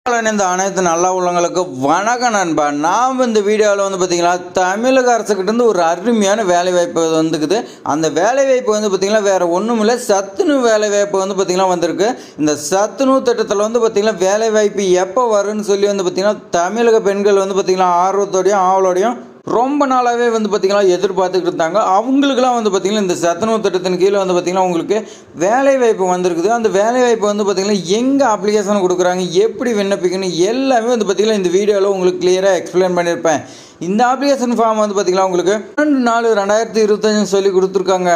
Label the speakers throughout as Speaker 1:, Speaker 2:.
Speaker 1: இந்த அனைத்து நல்ல உள்ளங்களுக்கு வணக்கம் நண்பா. நாம் இந்த வீடியோவில் பார்த்திங்கன்னா தமிழக அரசுக்கிட்டேருந்து ஒரு அருமையான வேலைவாய்ப்பு வந்துக்குது. அந்த வேலைவாய்ப்பு பார்த்திங்கன்னா வேறு ஒன்றும் இல்லை, சத்துணவு வேலைவாய்ப்பு பார்த்திங்கன்னா வந்திருக்கு. இந்த சத்துணவு திட்டத்தில் பார்த்திங்கன்னா வேலைவாய்ப்பு எப்போ வரும்னு சொல்லி பார்த்திங்கன்னா தமிழக பெண்கள் பார்த்திங்கன்னா ஆர்வத்தோடையும் ஆவலோடையும் ரொம்ப நாளாகவே பார்த்திங்கன்னா எதிர்பார்த்துக்கிட்டு இருந்தாங்க. அவங்களுக்குலாம் பார்த்திங்கன்னா இந்த சத்துணவு திட்டத்தின் கீழே பார்த்திங்கன்னா உங்களுக்கு வேலைவாய்ப்பு வந்திருக்குது. அந்த வேலைவாய்ப்பு பார்த்திங்கன்னா எங்கே அப்ளிகேஷன் கொடுக்குறாங்க, எப்படி விண்ணப்பிக்கணும் எல்லாமே பார்த்திங்கன்னா இந்த வீடியோவில் உங்களுக்கு கிளியராக எக்ஸ்பிளைன் பண்ணியிருப்பேன். இந்த அப்ளிகேஷன் ஃபார்ம் பார்த்திங்கன்னா உங்களுக்கு 2/4/2025 சொல்லி கொடுத்துருக்காங்க.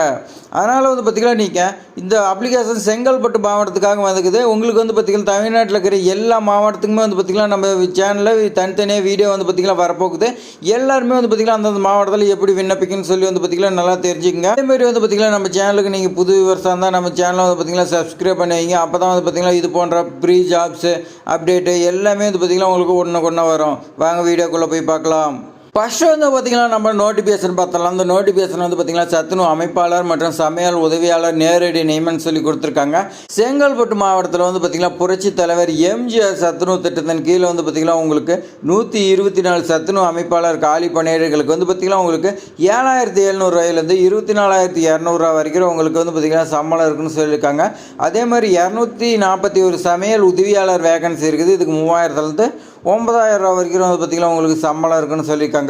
Speaker 1: அதனால் பார்த்திங்கன்னா நீங்கள் இந்த அப்ளிகேஷன் செங்கல்பட்டு மாவட்டத்துக்காக வந்துக்குது. உங்களுக்கு பார்த்திங்கன்னா தமிழ்நாட்டில் இருக்கிற எல்லா மாவட்டத்துக்குமே பார்த்திங்கன்னா நம்ம சேனலில் தனித்தனியாக வீடியோ பார்த்திங்கன்னா வரப்போகுது. எல்லாருமே பார்த்திங்கன்னா அந்தந்த மாவட்டத்தில் எப்படி விண்ணப்பிக்கணும்னு சொல்லி பார்த்திங்கன்னா நல்லா தெரிஞ்சுக்கங்க. அதேமாதிரி பார்த்திங்கன்னா நம்ம சேனலுக்கு நீங்கள் புது விவசாயம் இருந்தால் நம்ம சேனலை பார்த்திங்கன்னா சப்ஸ்கிரைப் பண்ணி வைங்க. அப்போ தான் பார்த்திங்கன்னா இது போன்ற ப்ரீ ஜாப்ஸு அப்டேட்டு எல்லாமே பார்த்திங்கன்னா உங்களுக்கு ஒன்று வரும். வாங்க வீடியோக்குள்ளே போய் பார்க்கலாம். ஃபஸ்ட்டு பார்த்திங்கன்னா நம்ம நோட்டிஃபிகேஷன் பார்த்தலாம். அந்த நோட்டிஃபிகேஷன் பார்த்திங்கன்னா சத்துணவு அமைப்பாளர் மற்றும் சமையல் உதவியாளர் நேரடி நியமனம் சொல்லி கொடுத்துருக்காங்க. செங்கல்பட்டு மாவட்டத்தில் பார்த்திங்கன்னா புரட்சி தலைவர் எம்ஜிஆர் சத்துணவு திட்டத்தின் கீழே பார்த்திங்கன்னா உங்களுக்கு 124 சத்துணவு அமைப்பாளர் காலி பணியிடங்களுக்கு பார்த்திங்கன்னா உங்களுக்கு 7,700 ரூபாயிலேருந்து 24,200 ரூபா வரைக்கும் உங்களுக்கு பார்த்திங்கன்னா சம்பளம் இருக்குன்னு சொல்லியிருக்காங்க. அதே மாதிரி 241 சமையல் உதவியாளர் வேகன்சி இருக்குது. இதுக்கு 3,000லேருந்து 9,000 ரூபா வரைக்கும் பார்த்திங்கன்னா உங்களுக்கு சம்பளம் இருக்குன்னு சொல்லியிருக்காங்க.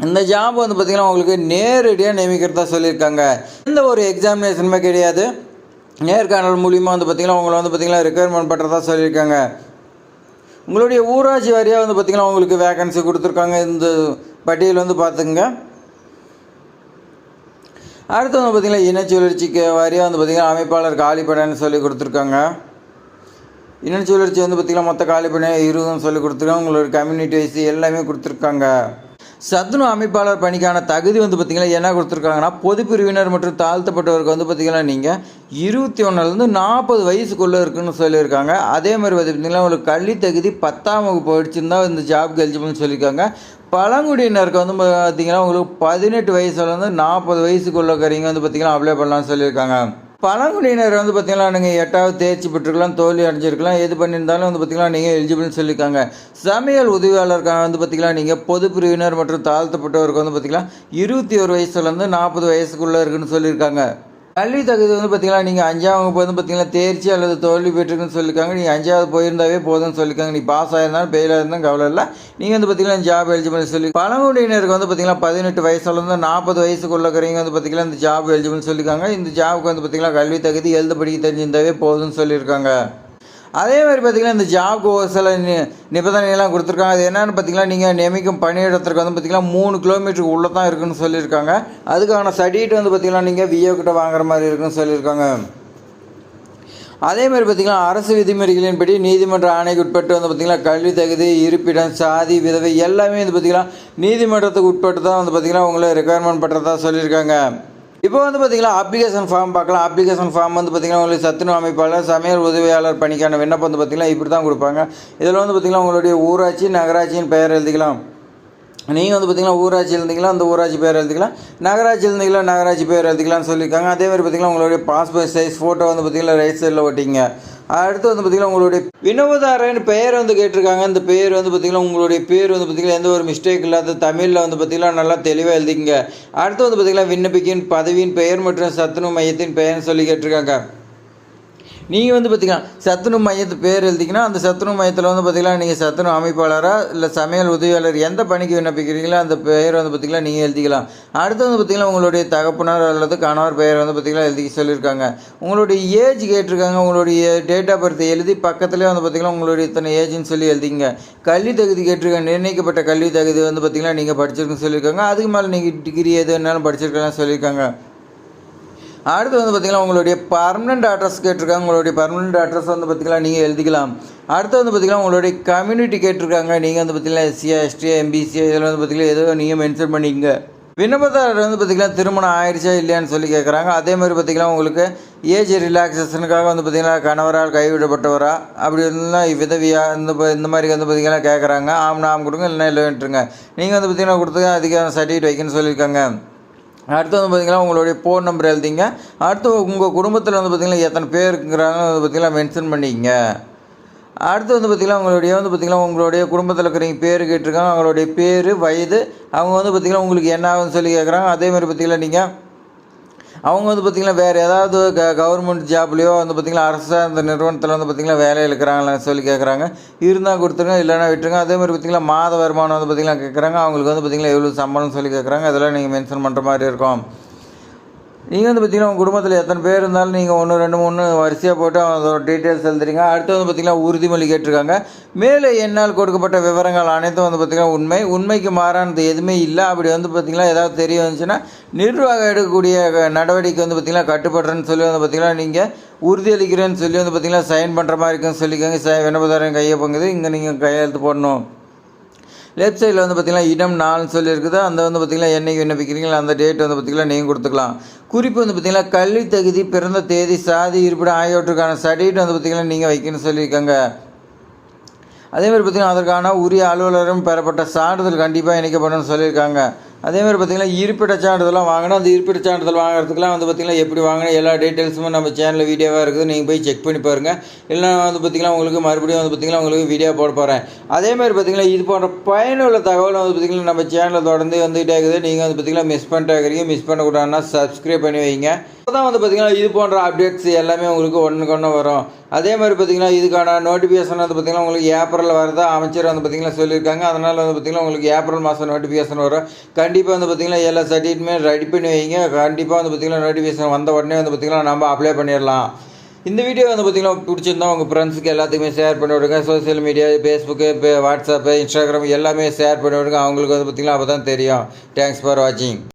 Speaker 1: இந்த ஜாப் பார்த்திங்கன்னா உங்களுக்கு நேரடியாக நியமிக்கிறதா சொல்லியிருக்காங்க. எந்த ஒரு எக்ஸாமினேஷனுமே கிடையாது. நேர்காணல் மூலிமா பார்த்திங்கன்னா உங்களை பார்த்திங்கன்னா ரெக்யர்மெண்ட் பண்ணுறதா சொல்லியிருக்காங்க. உங்களுடைய ஊராட்சி வாரியாக பார்த்திங்கன்னா உங்களுக்கு வேகன்சி கொடுத்துருக்காங்க. இந்த பட்டியல் பார்த்துங்க. அடுத்து பார்த்திங்கன்னா இனச்சுழற்சிக்கு வாரியாக பார்த்திங்கன்னா அமைப்பாளர் காலிப்படைன்னு சொல்லி கொடுத்துருக்காங்க. இனச்சுழற்சி பார்த்திங்கன்னா மொத்த காலிப்படை 20 சொல்லி கொடுத்துருக்காங்க. உங்களோட கம்யூனிட்டி வைஸ் எல்லாமே கொடுத்துருக்காங்க. சத்துணவு அமைப்பாளர் பணிக்கான தகுதி பார்த்திங்கன்னா என்ன கொடுத்துருக்காங்கன்னா பொதுப்பிரிவினர் மற்றும் தாழ்த்தப்பட்டவருக்கு பார்த்திங்கன்னா நீங்கள் 21லேருந்து 40 வயசுக்குள்ளே இருக்குன்னு சொல்லியிருக்காங்க. அதே மாதிரி பார்த்திங்கன்னா உங்களுக்கு கல்வி தகுதி 10ஆம் வகுப்பு படிச்சிருந்தா இந்த ஜாப்க்கு எலிஜிபிள்னு சொல்லியிருக்காங்க. பழங்குடியினருக்கு பார்த்திங்கன்னா உங்களுக்கு 18 வயசுலேருந்து 40 வயசுக்குள்ளே இருக்கிறீங்க பார்த்திங்கன்னா அப்ளை பண்ணலாம்னு சொல்லியிருக்காங்க. பழங்குடியினர் பார்த்திங்கன்னா நீங்கள் 8வது தேர்ச்சி பெற்றுக்கலாம், தோல்வி அடைஞ்சிருக்கலாம், எது பண்ணியிருந்தாலும் பார்த்திங்கன்னா நீங்கள் எலிஜிபிள்னு சொல்லியிருக்காங்க. சமையல் உதவியாளருக்காக பார்த்திங்கன்னா நீங்கள் பொது பிரிவினர் மற்றும் தாழ்த்தப்பட்டவருக்கு பார்த்திங்கன்னா 21 வயசுலேருந்து 40 வயசுக்குள்ளே இருக்குன்னு சொல்லியிருக்காங்க. கல்வி தகுதி பார்த்திங்கன்னா நீங்கள் 5ஆம் வகுப்பு பார்த்திங்கன்னா தேர்ச்சி அல்லது தோல்வி பெற்றுக்குன்னு சொல்லியிருக்காங்க. நீங்கள் 5ஆவது போயிருந்தாவே போதும்னு சொல்லியிருக்காங்க. நீ பாஸ் ஆயிருந்தாலும் ஃபெயிலாக இருந்தாலும் கவலை இல்லை, நீங்கள் பார்த்திங்கன்னா ஜாப் எலிஜிபிள் சொல்லி. பழங்குடியினருக்கு பார்த்திங்கன்னா 18 வயசுலேருந்து 40 வயசுக்குள்ள இருக்கிறவங்க பார்த்திங்கன்னா இந்த ஜாப் எலிஜிபிள் சொல்லியிருக்காங்க. இந்த ஜாபுக்கு பார்த்திங்கன்னா கல்வி தகுதி எழுத படிக்க தெரிஞ்சிருந்தாவே போதும்னு சொல்லியிருக்காங்க. அதே மாதிரி பார்த்திங்கன்னா இந்த ஜாப்க்கு ஒரு சில நிபந்தனைகள்லாம் கொடுத்துருக்காங்க. அது என்னென்னு பார்த்திங்கன்னா நீங்கள் நியமிக்கும் பணியிடத்திற்கு பார்த்திங்கன்னா 3 கிலோமீட்டருக்கு உள்ளே தான் இருக்குதுன்னு சொல்லியிருக்காங்க. அதுக்கான சர்டிஃபிகேட் பார்த்திங்கன்னா நீங்கள் விஏ கிட்ட வாங்குற மாதிரி இருக்குன்னு சொல்லியிருக்காங்க. அதே மாதிரி பார்த்திங்கன்னா அரசு விதிமுறைகளின்படி நீதிமன்ற ஆணைக்கு உட்பட்டு பார்த்திங்கன்னா கல்வி தகுதி, இருப்பிடம், சாதி, விதவை எல்லாமே பார்த்திங்கன்னா நீதிமன்றத்துக்கு உட்பட்டு தான் பார்த்திங்கன்னா உங்களை ரெக்குயர்மெண்ட் பண்ணுறதா சொல்லியிருக்காங்க. இப்போ பார்த்திங்கன்னா அப்ளிகேஷன் ஃபார்ம் பார்க்கலாம். அப்ளிகேஷன் ஃபார்ம் பார்த்திங்கன்னா உங்களுக்கு சத்துணவு அமைப்பாளர் சமையல் உதவியாளர் பணிக்கான விண்ணப்பம் பார்த்திங்கன்னா இப்படி தான் கொடுப்பாங்க. இதில் பார்த்திங்கன்னா உங்களுடைய ஊராட்சி நகராட்சியின் பெயர் எழுதிக்கலாம். நீங்கள் பார்த்திங்கன்னா ஊராட்சி இருந்தீங்களா அந்த ஊராட்சி பேர் எழுதிக்கலாம், நகராட்சி இருந்தீங்களா நகராட்சி பேர் எழுதிக்கலாம்னு சொல்லியிருக்காங்க. அதே மாதிரி பார்த்திங்கன்னா உங்களுடைய பாஸ்போர்ட் சைஸ் ஃபோட்டோ பார்த்திங்கன்னா ரைட் சைடில் ஓட்டிங்க. அடுத்து பார்த்திங்கன்னா உங்களுடைய வினோதாரன் பெயர் கேட்டிருக்காங்க. இந்த பேர் பார்த்திங்கன்னா உங்களுடைய பேர் பார்த்திங்கன்னா எந்த ஒரு மிஸ்டேக் இல்லாத தமிழில் பார்த்திங்கன்னா நல்லா தெளிவாக எழுதிங்க. அடுத்து பார்த்திங்கன்னா விண்ணப்பிக்கின் பதவியின் பெயர் மற்றும் சத்துணவு மையத்தின் பெயர்னு சொல்லி கேட்டிருக்காங்க. நீங்கள் பார்த்திங்கன்னா சத்துணவு மையத்து பேர் எழுதிங்கன்னா அந்த சத்துணவு மையத்தில் பார்த்திங்கன்னா நீங்கள் சத்துணவு அமைப்பாளராக இல்லை சமையல் உதவியாளர் எந்த பணிக்கு விண்ணப்பிக்கிறீங்களோ அந்த பெயர் பார்த்திங்கன்னா நீங்கள் எழுதிக்கலாம். அடுத்து பார்த்திங்கன்னா உங்களுடைய தகப்பனார் அல்லது கணவர் பெயர் பார்த்திங்கன்னா எழுதி சொல்லியிருக்காங்க. உங்களுடைய ஏஜ் கேட்டிருக்காங்க. உங்களுடைய டேட் ஆஃப் பர்த் எழுதி பக்கத்துலேயே பார்த்திங்கன்னா உங்களுடைய இத்தனை ஏஜ்னு சொல்லி எழுதிங்க. கல்வி தகுதி கேட்டிருக்காங்க. நிர்ணயிக்கப்பட்ட கல்வி தகுதி பார்த்திங்கன்னா நீங்கள் படிச்சிருக்குன்னு சொல்லியிருக்காங்க. அதுக்கு மேலே நீங்கள் டிகிரி எது வேணாலும் படிச்சிருக்கலாம் சொல்லியிருக்காங்க. அடுத்து பார்த்திங்கன்னா உங்களுடைய பர்மனெண்ட் அட்ரஸ் கேட்டிருக்காங்க. உங்களுடைய பர்மனெண்ட் அட்ரஸ் பார்த்திங்கன்னா நீங்கள் எழுதிக்கலாம். அடுத்து பார்த்திங்கன்னா உங்களுடைய கம்யூனிட்டி கேட்டிருக்காங்க. நீங்கள் பார்த்திங்கன்னா எஸ்சியா எஸ்டியா எம்பிசியா இதில் பார்த்திங்கன்னா ஏதோ நீங்கள் மென்ஷன் பண்ணிங்க. விண்ணப்பதாரர் பார்த்திங்கன்னா திருமணம் ஆயிடுச்சா இல்லையான்னு சொல்லி கேட்குறாங்க. அதே மாதிரி பார்த்திங்கன்னா உங்களுக்கு ஏஜ் ரிலாக்ஸேஷனுக்காக பார்த்திங்கன்னா கணவரால் கைவிடப்பட்டவரா அப்படி இருந்தால் விதவியா இந்த மாதிரி பார்த்திங்கன்னா கேட்குறாங்க. ஆம் கொடுங்க இல்லைன்னா இல்லைன்ட்டுருங்க. நீங்கள் பார்த்திங்கன்னா கொடுத்து அதுக்கான சர்டிஃபிகேட் வைக்கணும்னு சொல்லியிருக்காங்க. அடுத்து பார்த்திங்கன்னா உங்களுடைய ஃபோன் நம்பர் எழுதிங்க. அடுத்து உங்கள் குடும்பத்தில் பார்த்திங்கன்னா எத்தனை பேர் இருக்கிறாங்க பார்த்திங்கன்னா மென்ஷன் பண்ணிங்க. அடுத்து வந்து பார்த்திங்கன்னா உங்களுடைய குடும்பத்தில் இருக்கிறவங்க பேர் கேட்டிருக்காங்க. அவங்களுடைய பேர், வயது, அவங்க வந்து பார்த்திங்கன்னா உங்களுக்கு என்ன ஆகுதுன்னு சொல்லி கேட்குறாங்க. அதேமாதிரி பார்த்திங்கன்னா நீங்கள் அவங்க வந்து பார்த்திங்கன்னா வேறு ஏதாவது கவர்மெண்ட் ஜாப்லேயோ வந்து பார்த்திங்கன்னா அரசாங்க நிறுவனத்தில் வந்து பார்த்திங்கன்னா வேலையில் இருக்கிறாங்களான்னு சொல்லி கேட்குறாங்க. இருந்தால் கொடுத்துருங்க, இல்லைனா விட்டுருங்க. அதேமாதிரி பார்த்திங்கன்னா மாத வருமானம் வந்து பார்த்திங்கன்னா கேட்குறாங்க. அவங்களுக்கு வந்து பார்த்திங்கன்னா எவ்வளோ சம்பளம்னு சொல்லி கேட்குறாங்க. அதெல்லாம் நீங்கள் மென்ஷன் பண்ணுற மாதிரி இருக்கும். நீங்கள் வந்து பார்த்திங்கன்னா உங்கள் குடும்பத்தில் எத்தனை பேர் இருந்தாலும் நீங்கள் 1, 2, 3 வரிசையாக போட்டு அதோட டீட்டெயில்ஸ் எழுதுறீங்க. அடுத்து வந்து பார்த்திங்கன்னா உறுதிமொழி கேட்டிருக்காங்க. மேலே என்னால் கொடுக்கப்பட்ட விவரங்கள் அனைத்தும் வந்து பார்த்திங்கன்னா உண்மைக்கு மாறானது எதுவுமே இல்லை. அப்படி வந்து பார்த்திங்கன்னா ஏதாவது தெரிய வந்துச்சுன்னா நிர்வாகம் எடுக்கக்கூடிய நடவடிக்கை வந்து பார்த்திங்கன்னா கட்டுப்படுறேன்னு சொல்லி வந்து பார்த்திங்கன்னா நீங்கள் உறுதியளிக்கிறேன்னு சொல்லி வந்து பார்த்திங்கன்னா சைன் பண்ணுற மாதிரி இருக்குன்னு சொல்லிக்கோங்க. விண்ணப்பதாரன் கையை பங்குது, இங்கே நீங்கள் கையெழுத்து போடணும். லெஃப்ட் சைடில் வந்து பார்த்திங்கன்னா இடம் 4 சொல்லியிருக்குது. அந்த வந்து பார்த்திங்கன்னா என்றைக்கு விண்ணப்பிக்கிறீங்களோ அந்த டேட் வந்து பார்த்திங்கன்னா நீங்கள் கொடுத்துக்கலாம். குறிப்பு வந்து பார்த்திங்கன்னா கல்வி தகுதி, பிறந்த தேதி, சாதி, இருப்பிடம் ஆகியவற்றுக்கான சர்டிஃபிகேட் வந்து பார்த்திங்கன்னா நீங்கள் வைக்கணும்னு சொல்லியிருக்காங்க. அதேமாதிரி பார்த்திங்கன்னா அதற்கான உரிய அலுவலரும் பெறப்பட்ட சான்றிதழ் கண்டிப்பாக இணைக்கப்படணும்னு சொல்லியிருக்காங்க. அதேமாதிரி பார்த்திங்கன்னா இருப்பிட சான்றிதழ்லாம் வாங்கணும். அந்த இருப்பிட சான்றிதழ் வாங்குறதுக்குலாம் வந்து பார்த்திங்கன்னா எப்படி வாங்கணும் எல்லா டீட்டெயில்ஸுமே நம்ம சேனலில் வீடியோவாக இருக்குது. நீங்கள் போய் செக் பண்ணி பாருங்கள். இல்லைனா வந்து பார்த்திங்கன்னா உங்களுக்கு மறுபடியும் வந்து பார்த்திங்கன்னா உங்களுக்கு வீடியோ போட போகிறேன். அதேமாதிரி பார்த்திங்கன்னா இது போன்ற பயனுள்ள தகவல் வந்து பார்த்திங்கன்னா நம்ம சேனலில் தொடர்ந்து வந்துகிட்டே இருக்குது. நீங்கள் வந்து பார்த்திங்கன்னா மிஸ் பண்ணிட்டு மிஸ் பண்ணக்கூடாதுன்னா சப்ஸ்கிரைப் பண்ணி வைங்க. அப்போ தான் வந்து பார்த்திங்கன்னா இது போன்ற அப்டேட்ஸ் எல்லாமே உங்களுக்கு ஒன்று வரும். அதே மாதிரி பார்த்திங்கன்னா இதுக்கான நோட்டிஃபிகேஷன் வந்து பார்த்திங்கன்னா உங்களுக்கு ஏப்ரலில் வரதா அமைச்சர் வந்து பார்த்திங்கன்னா சொல்லியிருக்காங்க. அதனால் வந்து பார்த்திங்கன்னா உங்களுக்கு ஏப்ரல் மாதம் நோட்டிஃபிகேஷன் வரும். கண்டிப்பாக வந்து பார்த்திங்கன்னா எல்லா சர்டிஃபிகேட்டுமே ரெடி பண்ணி வைங்க. கண்டிப்பாக வந்து பார்த்திங்கன்னா நோட்டிஃபிகேஷன் வந்த உடனே வந்து பார்த்திங்கன்னா நம்ம அப்ளை பண்ணிடலாம். இந்த வீடியோ வந்து பார்த்திங்கன்னா பிடிச்சிருந்தா உங்கள் ஃப்ரெண்ட்ஸுக்கு எல்லாத்துக்குமே ஷேர் பண்ணி விடுங்க. Social media, Facebook, WhatsApp, Instagram எல்லாமே ஷேர் பண்ணி விடுங்க. அவங்களுக்கு வந்து பார்த்திங்கன்னா அப்போ தான் தெரியும். தேங்க்ஸ் ஃபார் வாட்சிங்.